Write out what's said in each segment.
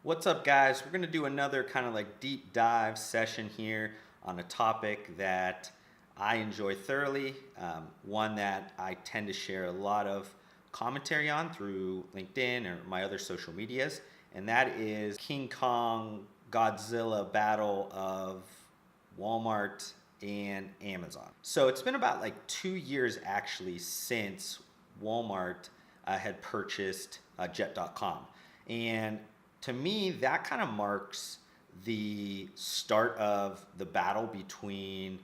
What's up, guys? We're going to do another kind of like deep dive session here on a topic that I enjoy thoroughly, one that I tend to share a lot of commentary on through LinkedIn or my other social medias, and that is King Kong Godzilla battle of Walmart and Amazon. So it's been about like 2 years actually since Walmart had purchased Jet.com. And to me, that kind of marks the start of the battle between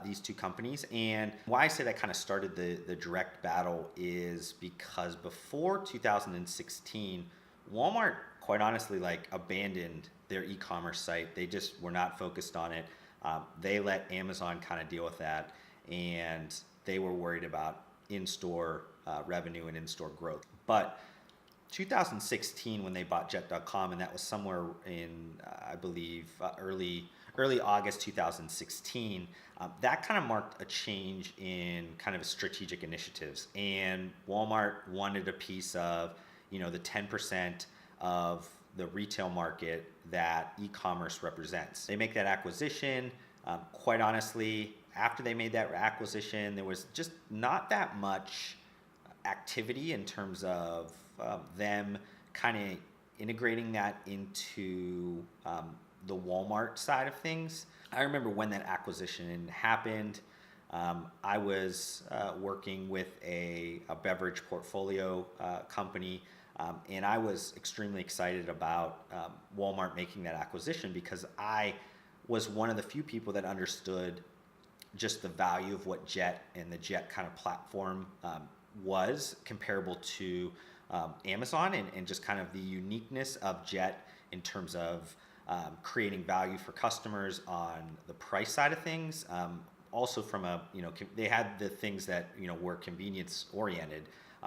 these two companies. And why I say that kind of started the direct battle is because before 2016, Walmart, quite honestly, like abandoned their e-commerce site. They just were not focused on it. They let Amazon kind of deal with that, and they were worried about in-store revenue and in-store growth. But 2016, when they bought Jet.com, and that was somewhere in, I believe, early August 2016, that kind of marked a change in kind of strategic initiatives. And Walmart wanted a piece of, the 10% of the retail market that e-commerce represents. They make that acquisition. Quite honestly, after they made that acquisition, there was just not that much activity in terms of them kind of integrating that into the Walmart side of things. I remember when that acquisition happened, I was working with a beverage portfolio company, and I was extremely excited about Walmart making that acquisition because I was one of the few people that understood just the value of what Jet and the Jet kind of platform was comparable to Amazon, and just kind of the uniqueness of Jet in terms of creating value for customers on the price side of things. Also from they had the things that, were convenience oriented,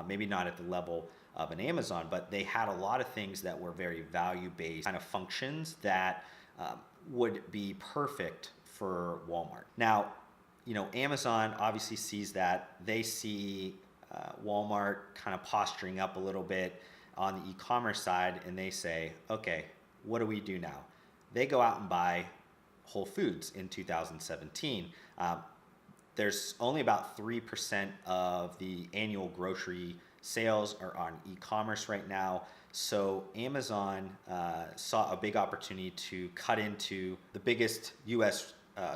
maybe not at the level of an Amazon, but they had a lot of things that were very value based kind of functions that would be perfect for Walmart. Now, Amazon obviously sees that. They see Walmart kind of posturing up a little bit on the e-commerce side, and they say, okay, what do we do now? They go out and buy Whole Foods in 2017. There's only about 3% of the annual grocery sales are on e-commerce right now. So Amazon saw a big opportunity to cut into the biggest U.S.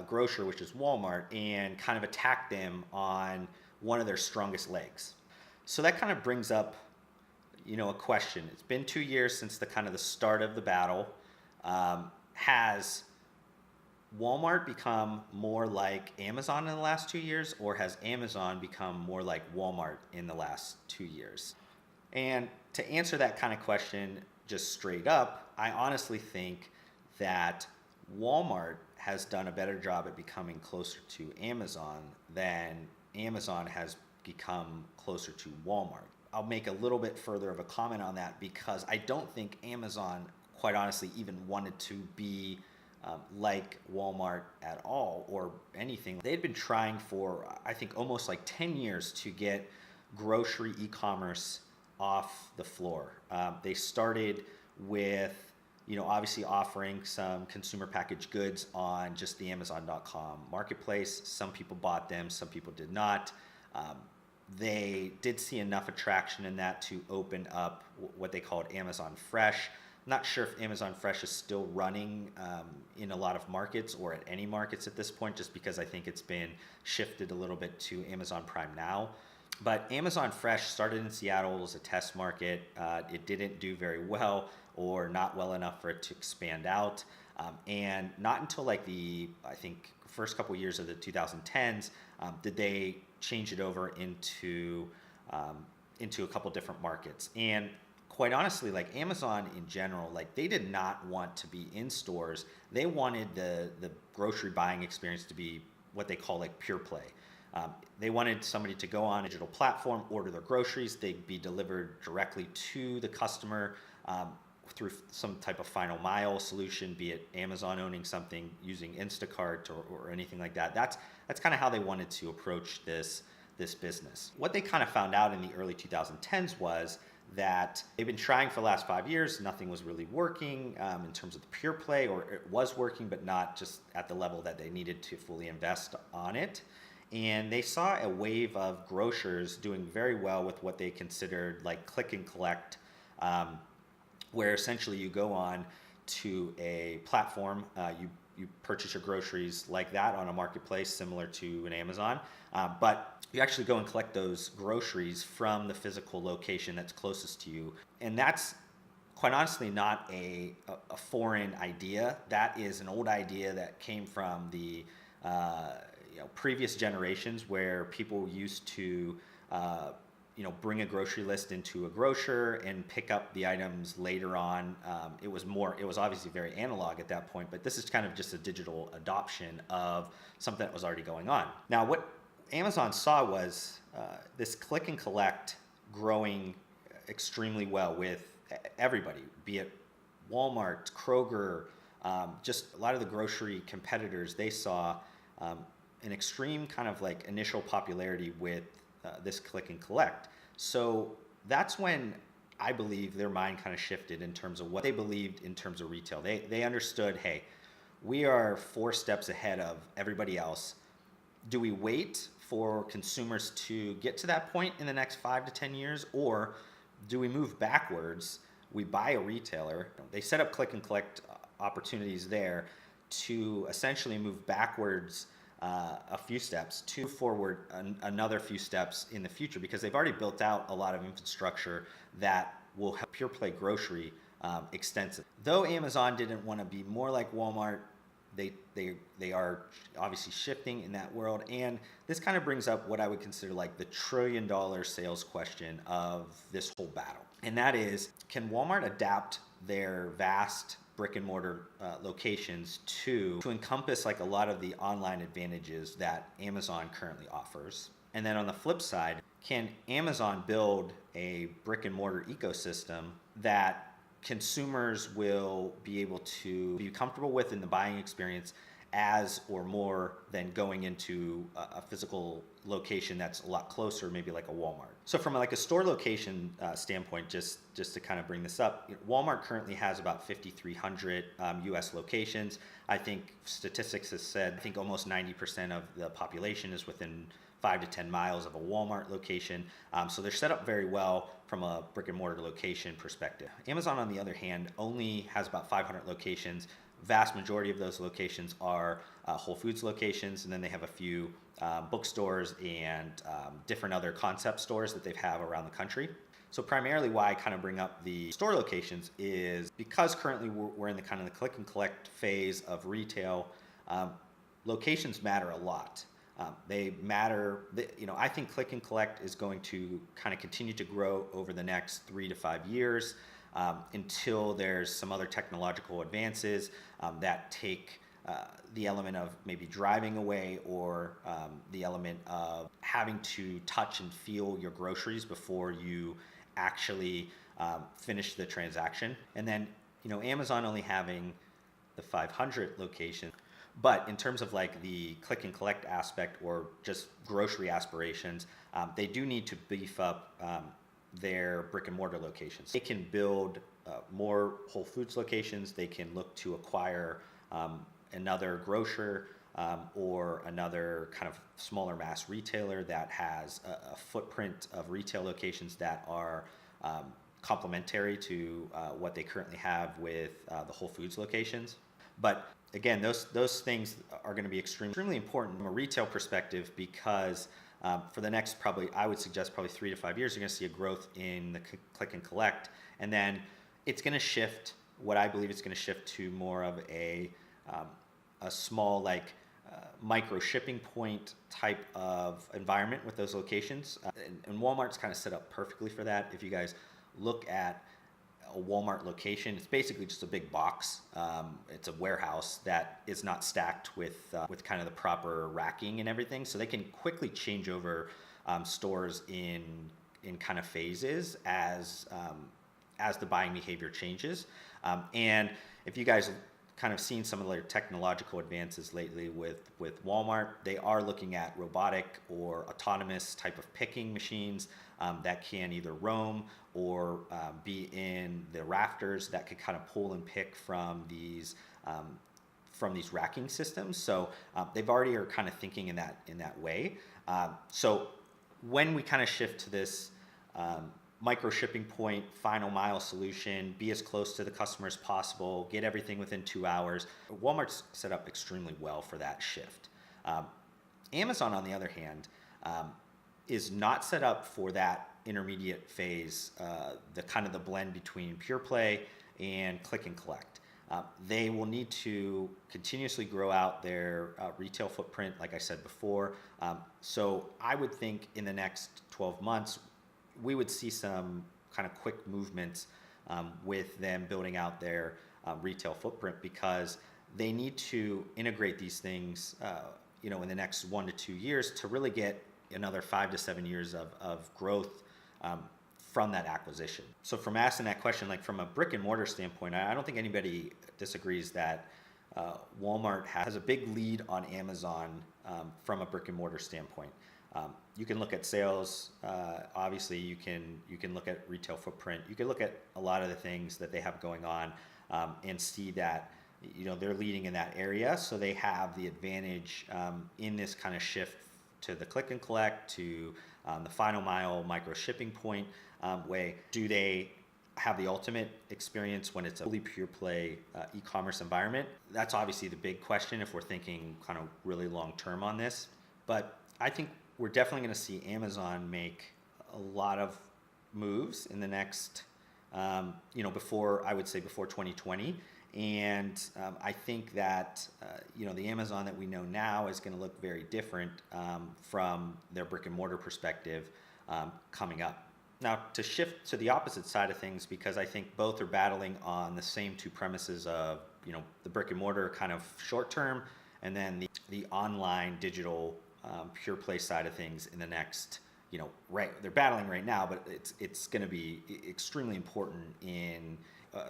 Grocer, which is Walmart, and kind of attack them on one of their strongest legs. So that kind of brings up, a question. It's been 2 years since the start of the battle. Has Walmart become more like Amazon in the last 2 years, or has Amazon become more like Walmart in the last 2 years? And to answer that kind of question just straight up, I honestly think that Walmart has done a better job at becoming closer to Amazon than Amazon has become closer to Walmart. I'll make a little bit further of a comment on that because I don't think Amazon, quite honestly, even wanted to be like Walmart at all or anything. They'd been trying for, I think, almost like 10 years to get grocery e-commerce off the floor. They started with, obviously offering some consumer packaged goods on just the Amazon.com marketplace. Some people bought them, some people did not. They did see enough attraction in that to open up what they called Amazon Fresh. I'm not sure if Amazon Fresh is still running in a lot of markets or at any markets at this point, just because I think it's been shifted a little bit to Amazon Prime Now. But Amazon Fresh started in Seattle as a test market. It didn't do very well, or not well enough for it to expand out. And not until I think, first couple years of the 2010s did they change it over into a couple different markets. And quite honestly, like Amazon in general, like they did not want to be in stores. They wanted the grocery buying experience to be what they call like pure play. They wanted somebody to go on a digital platform, order their groceries, they'd be delivered directly to the customer through some type of final mile solution, be it Amazon owning something using Instacart or anything like that. That's kind of how they wanted to approach this business. What they kind of found out in the early 2010s was that they've been trying for the last 5 years. Nothing was really working in terms of the pure play, or it was working, but not just at the level that they needed to fully invest on it. And they saw a wave of grocers doing very well with what they considered like click and collect, where essentially you go on to a platform, you purchase your groceries like that on a marketplace similar to an Amazon, but you actually go and collect those groceries from the physical location that's closest to you. And that's quite honestly not a foreign idea. That is an old idea that came from the previous generations, where people used to bring a grocery list into a grocer and pick up the items later on. It was obviously very analog at that point, but this is kind of just a digital adoption of something that was already going on. Now, what Amazon saw was this click and collect growing extremely well with everybody, be it Walmart, Kroger, just a lot of the grocery competitors. They saw an extreme kind of like initial popularity with this click and collect. So that's when I believe their mind kind of shifted in terms of what they believed in terms of retail. They understood, hey, we are 4 steps ahead of everybody else. Do we wait for consumers to get to that point in the next 5 to 10 years, or do we move backwards? We buy a retailer. They set up click and collect opportunities there to essentially move backwards a few steps to forward another few steps in the future, because they've already built out a lot of infrastructure that will help pure play grocery extensive. Though Amazon didn't want to be more like Walmart, they are obviously shifting in that world. And this kind of brings up what I would consider like the $1 trillion sales question of this whole battle. And that is, can Walmart adapt their vast brick and mortar locations to encompass like a lot of the online advantages that Amazon currently offers? And then on the flip side, can Amazon build a brick and mortar ecosystem that consumers will be able to be comfortable with in the buying experience as or more than going into a physical location that's a lot closer, maybe like a Walmart? So from like a store location standpoint, just to kind of bring this up, Walmart currently has about 5,300 US locations. I think statistics has said, I think almost 90% of the population is within 5 to 10 miles of a Walmart location. So they're set up very well from a brick and mortar location perspective. Amazon, on the other hand, only has about 500 locations. Vast majority of those locations are Whole Foods locations, and then they have a few bookstores and different other concept stores that they have around the country. So primarily why I kind of bring up the store locations is because currently we're in the kind of the click and collect phase of retail. Locations matter a lot. They matter. I think click and collect is going to kind of continue to grow over the next 3 to 5 years until there's some other technological advances that take the element of maybe driving away, or the element of having to touch and feel your groceries before you actually finish the transaction. And then, Amazon only having the 500 locations. But in terms of like the click and collect aspect, or just grocery aspirations, they do need to beef up their brick and mortar locations. They can build more Whole Foods locations. They can look to acquire another grocer or another kind of smaller mass retailer that has a footprint of retail locations that are complementary to what they currently have with the Whole Foods locations. But again, those things are going to be extremely important from a retail perspective, because for the next I would suggest probably 3 to 5 years, you're going to see a growth in the click and collect. And then it's going to shift, what I believe it's going to shift to more of a small micro shipping point type of environment with those locations. And Walmart's kind of set up perfectly for that. If you guys look at a Walmart location, it's basically just a big box. It's a warehouse that is not stacked with kind of the proper racking and everything. So they can quickly change over stores in kind of phases as the buying behavior changes. And if you guys kind of seen some of their technological advances lately with Walmart. They are looking at robotic or autonomous type of picking machines that can either roam or be in the rafters that could kind of pull and pick from these racking systems. So they've already are kind of thinking in that way. So when we kind of shift to this micro shipping point, final mile solution, be as close to the customer as possible, get everything within 2 hours, Walmart's set up extremely well for that shift. Amazon, on the other hand, is not set up for that intermediate phase, the blend between pure play and click and collect. They will need to continuously grow out their retail footprint, like I said before. So I would think in the next 12 months, we would see some kind of quick movements with them building out their retail footprint, because they need to integrate these things, in the next 1 to 2 years to really get another 5 to 7 years of growth from that acquisition. So from asking that question, like from a brick and mortar standpoint, I don't think anybody disagrees that Walmart has a big lead on Amazon from a brick and mortar standpoint. You can look at sales. Obviously, you can look at retail footprint. You can look at a lot of the things that they have going on and see that they're leading in that area. So they have the advantage in this kind of shift to the click and collect, to the final mile micro shipping point way. Do they have the ultimate experience when it's a fully pure play e-commerce environment? That's obviously the big question if we're thinking kind of really long term on this. But I think we're definitely going to see Amazon make a lot of moves in the next, before 2020. And I think that, the Amazon that we know now is going to look very different from their brick and mortar perspective coming up. Now, to shift to the opposite side of things, because I think both are battling on the same two premises of, the brick and mortar kind of short term, and then the online digital pure play side of things in the next, they're battling right now, but it's going to be extremely important in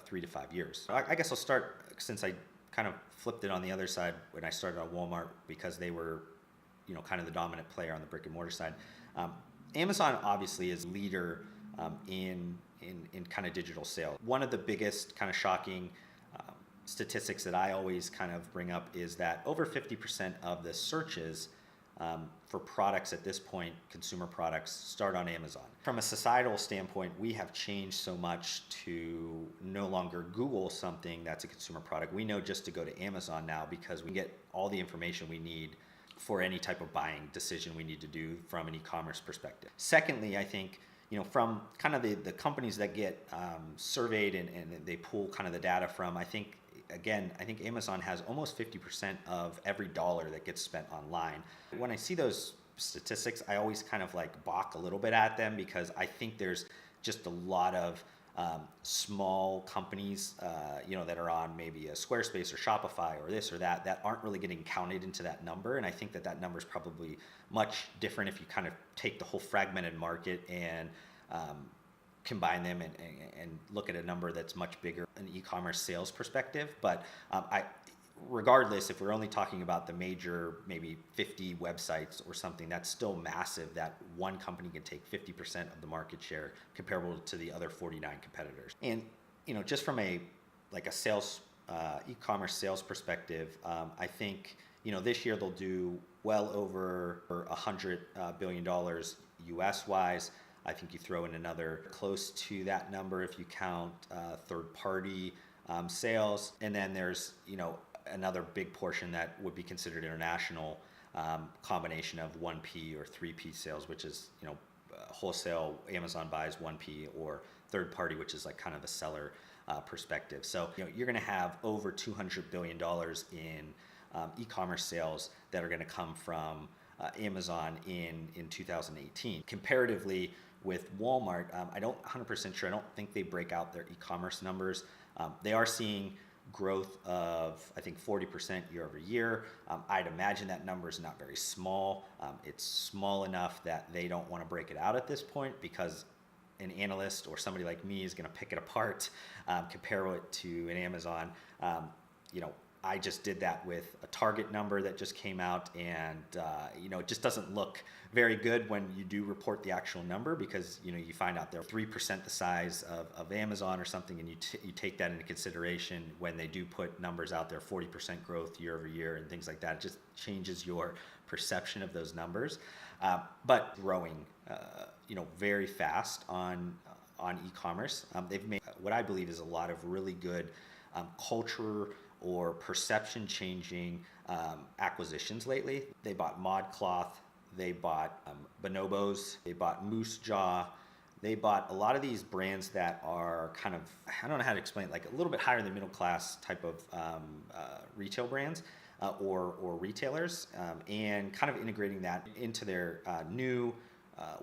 3 to 5 years. I guess I'll start, since I kind of flipped it on the other side when I started on Walmart, because they were, kind of the dominant player on the brick and mortar side. Amazon obviously is leader in kind of digital sales. One of the biggest kind of shocking statistics that I always kind of bring up is that over 50% of the searches for products at this point, consumer products, start on Amazon. From a societal standpoint, we have changed so much to no longer Google something that's a consumer product. We know just to go to Amazon now, because we get all the information we need for any type of buying decision we need to do from an e-commerce perspective. Secondly, I think, from kind of the companies that get surveyed and they pull kind of the data from, I think Amazon has almost 50% of every dollar that gets spent online. When I see those statistics, I always kind of like balk a little bit at them, because I think there's just a lot of small companies, that are on maybe a Squarespace or Shopify or this or that aren't really getting counted into that number. And I think that number is probably much different if you kind of take the whole fragmented market and combine them and look at a number that's much bigger, an e-commerce sales perspective. But regardless, if we're only talking about the major, maybe 50 websites or something, that's still massive that one company can take 50% of the market share comparable to the other 49 competitors. And, just from a sales, e-commerce sales perspective, I think, this year they'll do well over $100 billion US wise. I think you throw in another close to that number if you count third-party sales. And then there's, another big portion that would be considered international, combination of 1P or 3P sales, which is, wholesale, Amazon buys 1P, or third-party, which is like kind of a seller perspective. So, you're going to have over $200 billion in e-commerce sales that are going to come from Amazon in 2018. Comparatively with Walmart, I don't 100% sure. I don't think they break out their e-commerce numbers. They are seeing growth of, I think, 40% year over year. I'd imagine that number is not very small. It's small enough that they don't want to break it out at this point, because an analyst or somebody like me is going to pick it apart, compare it to an Amazon. I just did that with a Target number that just came out, and it just doesn't look very good when you do report the actual number, because you find out they're 3% the size of Amazon or something, and you take that into consideration when they do put numbers out there, 40% growth year over year and things like that. It just changes your perception of those numbers, but growing very fast on e-commerce. They've made what I believe is a lot of really good culture or perception changing acquisitions lately. They bought ModCloth, they bought Bonobos, they bought Moose Jaw. They bought a lot of these brands that are kind of, I don't know how to explain it, like a little bit higher than middle class type of retail brands or retailers, and kind of integrating that into their new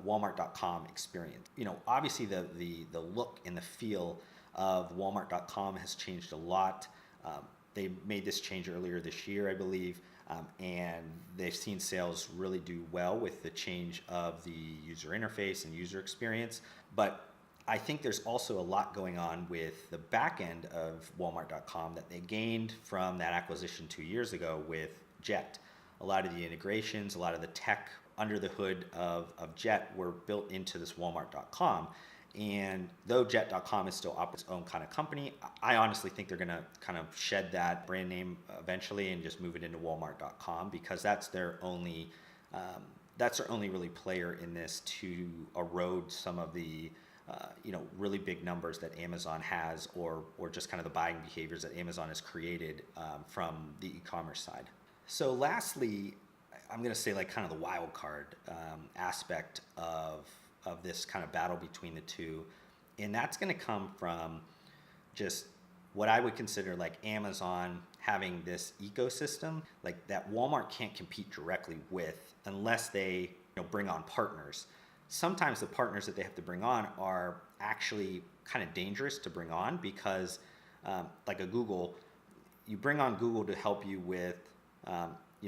Walmart.com experience. Obviously the look and the feel of Walmart.com has changed a lot. They made this change earlier this year, I believe, and they've seen sales really do well with the change of the user interface and user experience. But I think there's also a lot going on with the back end of Walmart.com that they gained from that acquisition 2 years ago with Jet. A lot of the integrations, a lot of the tech under the hood of Jet were built into this Walmart.com. And though Jet.com is still its own kind of company, I honestly think they're going to kind of shed that brand name eventually and just move it into Walmart.com, because that's their only really player in this to erode some of the really big numbers that Amazon has, or just kind of the buying behaviors that Amazon has created from the e-commerce side. So lastly, I'm going to say like kind of the wild card aspect of this kind of battle between the two, and that's going to come from just what I would consider like Amazon having this ecosystem like that Walmart can't compete directly with unless they bring on partners. Sometimes the partners that they have to bring on are actually kind of dangerous to bring on, because like a Google, you bring on Google to help you with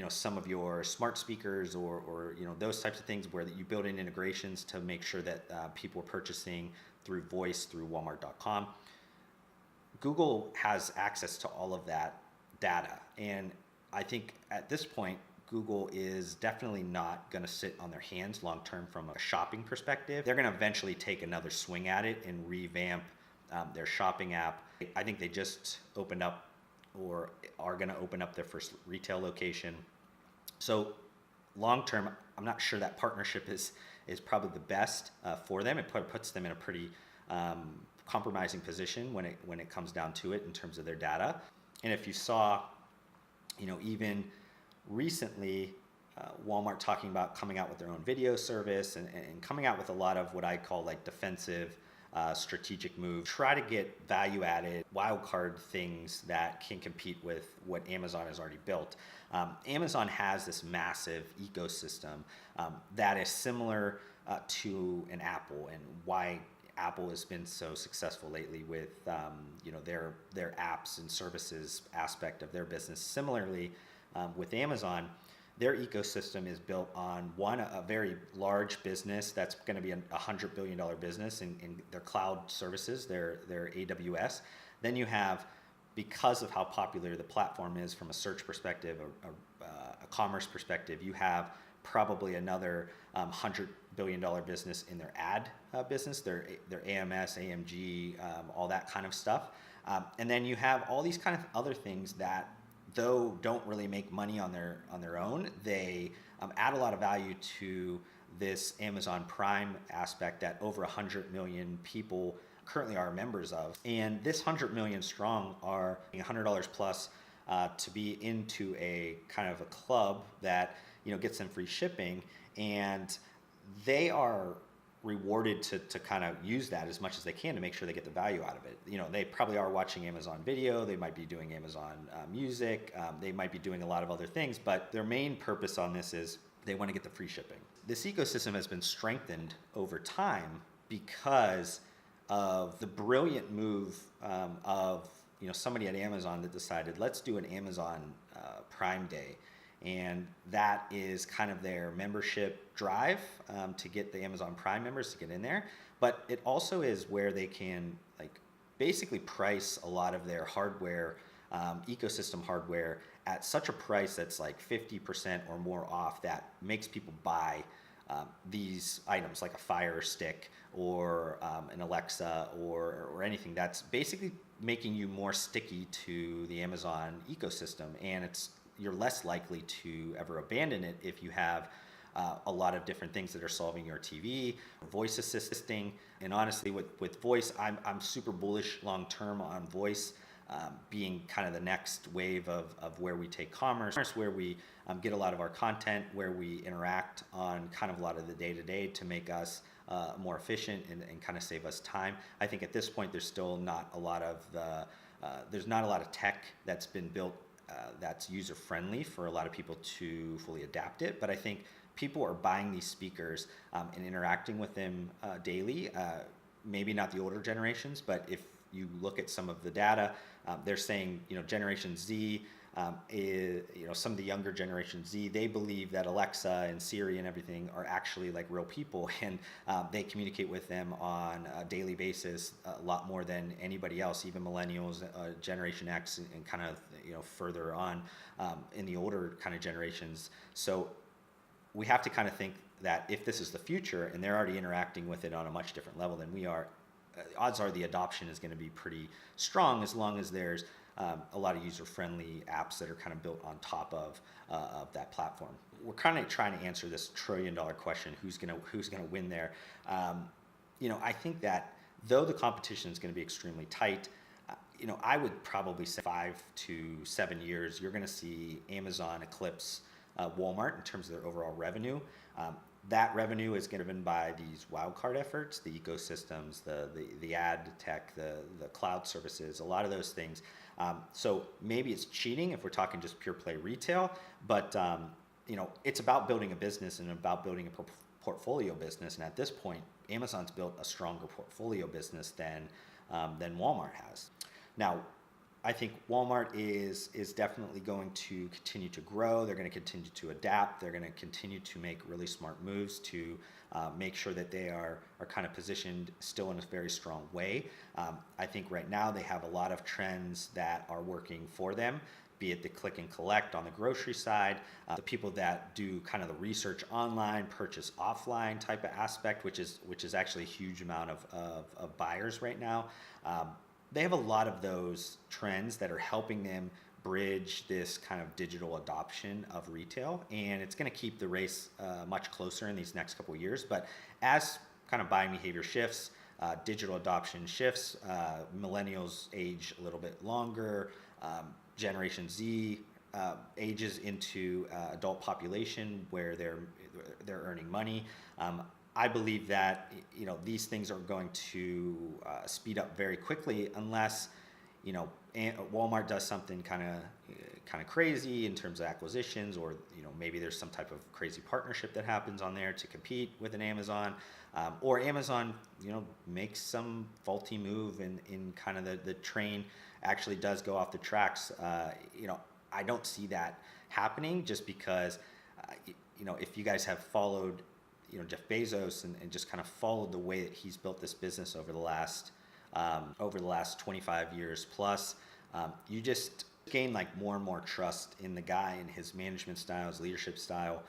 some of your smart speakers or those types of things, where you build in integrations to make sure that people are purchasing through voice through Walmart.com. Google has access to all of that data, and I think at this point Google is definitely not going to sit on their hands long term from a shopping perspective. They're going to eventually take another swing at it and revamp their shopping app. I think they just opened up or are going to open up their first retail location. So long term, I'm not sure that partnership is probably the best for them. It puts them in a pretty compromising position when it comes down to it in terms of their data. And if you saw, even recently, Walmart talking about coming out with their own video service and coming out with a lot of what I call like defensive strategic move, try to get value added wild card things that can compete with what Amazon has already built. Amazon has this massive ecosystem that is similar to an Apple, and why Apple has been so successful lately with their apps and services aspect of their business. Similarly, with Amazon, their ecosystem is built on a very large business that's going to be a $100 billion business in their cloud services, their AWS. Then you have, because of how popular the platform is from a search perspective, a commerce perspective, you have probably another $100 billion business in their ad business, their AMS, AMG, all that kind of stuff. And then you have all these kind of other things that, though don't really make money on their own, they add a lot of value to this Amazon Prime aspect that over 100 million people currently are members of. And this 100 million strong are $100 plus to be into a kind of a club that gets them free shipping, and they are rewarded to kind of use that as much as they can to make sure they get the value out of it. They probably are watching Amazon Video, they might be doing Amazon Music, they might be doing a lot of other things, but their main purpose on this is they want to get the free shipping. This ecosystem has been strengthened over time because of the brilliant move of somebody at Amazon that decided, let's do an Amazon Prime Day. And that is kind of their membership drive to get the Amazon Prime members to get in there. But it also is where they can basically price a lot of their hardware ecosystem hardware at such a price that's like 50% or more off that makes people buy these items like a Fire Stick or an Alexa or anything. That's basically making you more sticky to the Amazon ecosystem, and you're less likely to ever abandon it if you have a lot of different things that are solving your TV, voice assisting. And honestly, with voice, I'm super bullish long term on voice being kind of the next wave of where we take commerce, where we get a lot of our content, where we interact on kind of a lot of the day-to-day to make us more efficient and kind of save us time. I think at this point there's still not a lot of there's not a lot of tech that's been built that's user friendly for a lot of people to fully adapt it. But I think people are buying these speakers and interacting with them daily. Maybe not the older generations, but if you look at some of the data, they're saying, Generation Z, some of the younger Generation Z, they believe that Alexa and Siri and everything are actually like real people, and they communicate with them on a daily basis a lot more than anybody else, even millennials, Generation X, and kind of further on in the older kind of generations. So we have to kind of think that if this is the future and they're already interacting with it on a much different level than we are, odds are the adoption is going to be pretty strong as long as there's a lot of user-friendly apps that are kind of built on top of that platform. We're kind of trying to answer this trillion-dollar question: who's gonna win there? I think that though the competition is going to be extremely tight, I would probably say 5 to 7 years, you're going to see Amazon eclipse Walmart in terms of their overall revenue. That revenue is given by these wildcard efforts, the ecosystems, the ad tech, the cloud services, a lot of those things. So maybe it's cheating if we're talking just pure play retail, but it's about building a business and about building a portfolio business. And at this point, Amazon's built a stronger portfolio business than Walmart has. Now, I think Walmart is definitely going to continue to grow. They're going to continue to adapt. They're going to continue to make really smart moves to make sure that they are kind of positioned still in a very strong way. I think right now they have a lot of trends that are working for them, be it the click and collect on the grocery side, the people that do kind of the research online, purchase offline type of aspect, which is actually a huge amount of buyers right now. They have a lot of those trends that are helping them bridge this kind of digital adoption of retail, and it's going to keep the race much closer in these next couple of years. But as kind of buying behavior shifts, digital adoption shifts, millennials age a little bit longer, Generation Z ages into adult population where they're earning money. I believe that these things are going to speed up very quickly unless Walmart does something kind of crazy in terms of acquisitions, or maybe there's some type of crazy partnership that happens on there to compete with an Amazon, or Amazon makes some faulty move and kind of the train actually does go off the tracks. I don't see that happening, just because if you guys have followed Jeff Bezos and just kind of followed the way that he's built this business over the last 25 years plus, you just gain like more and more trust in the guy and his management style, his leadership style.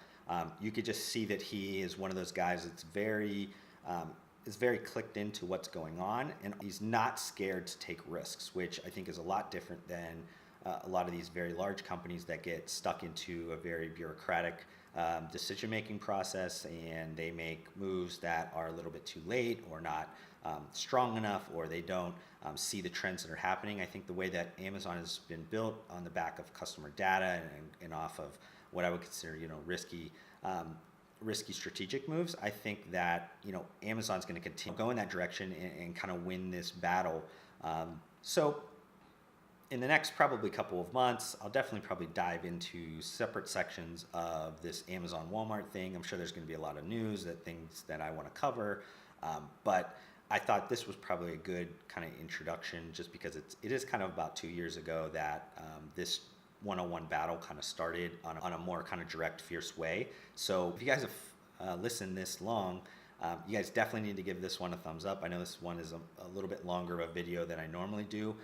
You could just see that he is one of those guys that's very clicked into what's going on, and he's not scared to take risks, which I think is a lot different than a lot of these very large companies that get stuck into a very bureaucratic decision-making process, and they make moves that are a little bit too late or not strong enough, or they don't see the trends that are happening. I think the way that Amazon has been built on the back of customer data and off of what I would consider risky strategic moves, I think that Amazon's going to continue go in that direction and kind of win this battle. So in the next probably couple of months, I'll definitely probably dive into separate sections of this Amazon Walmart thing. I'm sure there's going to be a lot of news, things that I want to cover, but I thought this was probably a good kind of introduction, just because it is kind of about 2 years ago that this one-on-one battle kind of started on a more kind of direct, fierce way. So if you guys have listened this long, You guys definitely need to give this one a thumbs up. I know this one is a little bit longer of a video than I normally do,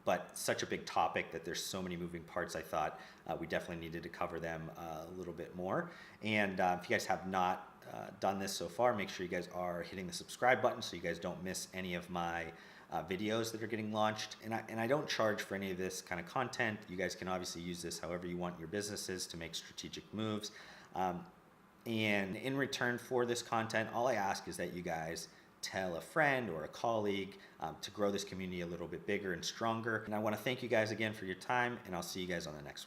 but such a big topic that there's so many moving parts. I thought we definitely needed to cover them a little bit more. And if you guys have not done this so far, make sure you guys are hitting the subscribe button so you guys don't miss any of my videos that are getting launched. And I don't charge for any of this kind of content. You guys can obviously use this however you want your businesses to make strategic moves. And in return for this content, all I ask is that you guys tell a friend or a colleague to grow this community a little bit bigger and stronger. And I want to thank you guys again for your time, and I'll see you guys on the next one.